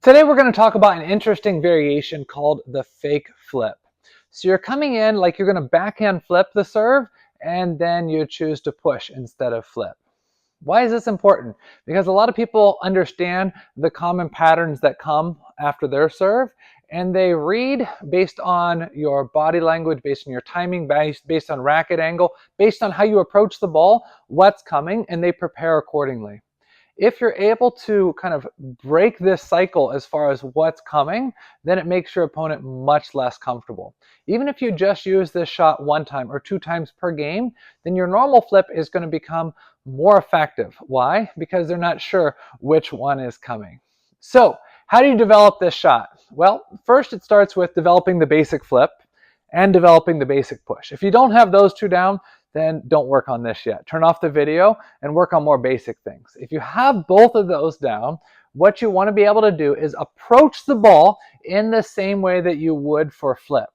Today we're going to talk about an interesting variation called the fake flip. So you're coming in like you're going to backhand flip the serve and then you choose to push instead of flip. Why is this important? Because a lot of people understand the common patterns that come after their serve, and they read based on your body language, based on your timing, based on racket angle, based on how you approach the ball, what's coming, and they prepare accordingly. If you're able to kind of break this cycle as far as what's coming, then it makes your opponent much less comfortable. Even if you just use this shot one time or two times per game, then your normal flip is going to become more effective. Why? Because they're not sure which one is coming. So, how do you develop this shot? Well, first it starts with developing the basic flip and developing the basic push. If you don't have those two down, then don't work on this yet. Turn off the video and work on more basic things. If you have both of those down, what you want to be able to do is approach the ball in the same way that you would for flip.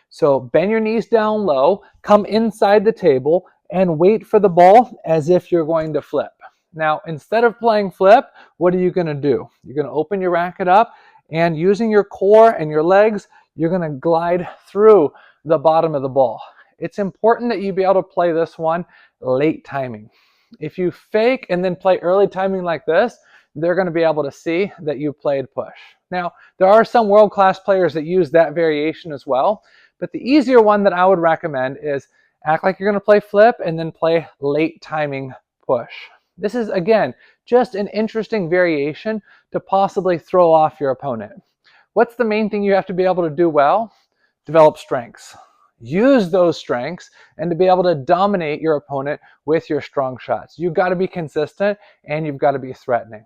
So bend your knees down low, come inside the table, and wait for the ball as if you're going to flip. Now, instead of playing flip, what are you going to do? You're going to open your racket up, and using your core and your legs, you're going to glide through the bottom of the ball. It's important that you be able to play this one late timing. If you fake and then play early timing like this, they're going to be able to see that you played push. Now, there are some world-class players that use that variation as well, but the easier one that I would recommend is act like you're going to play flip and then play late timing push. This is, again, just an interesting variation to possibly throw off your opponent. What's the main thing you have to be able to do well? Develop strengths. Use those strengths and to be able to dominate your opponent with your strong shots. You've got to be consistent and you've got to be threatening.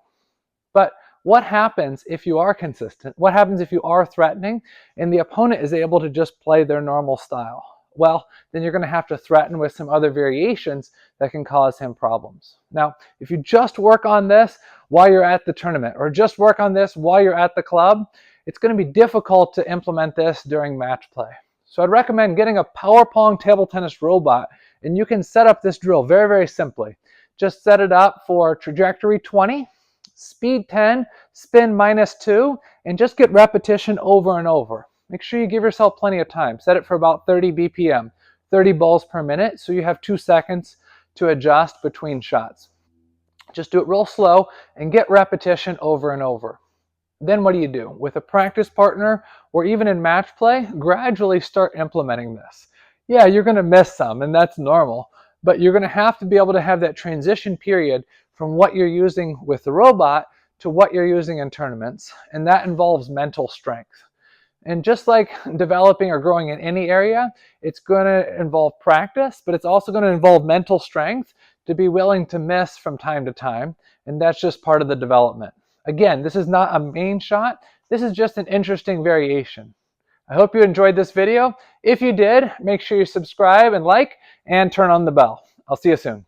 But what happens if you are consistent? What happens if you are threatening and the opponent is able to just play their normal style? Well, then you're going to have to threaten with some other variations that can cause him problems. Now, if you just work on this while you're at the tournament or just work on this while you're at the club, it's going to be difficult to implement this during match play. So I'd recommend getting a Power Pong table tennis robot, and you can set up this drill very, very simply. Just set it up for trajectory 20, speed 10, spin -2, and just get repetition over and over. Make sure you give yourself plenty of time. Set it for about 30 BPM, 30 balls per minute, so you have 2 seconds to adjust between shots. Just do it real slow and get repetition over and over. Then what do you do? With a practice partner or even in match play, gradually start implementing this. Yeah, you're going to miss some, and that's normal, but you're going to have to be able to have that transition period from what you're using with the robot to what you're using in tournaments, and that involves mental strength. And just like developing or growing in any area, it's going to involve practice, but it's also going to involve mental strength to be willing to miss from time to time, and that's just part of the development. Again, this is not a main shot. This is just an interesting variation. I hope you enjoyed this video. If you did, make sure you subscribe and like and turn on the bell. I'll see you soon.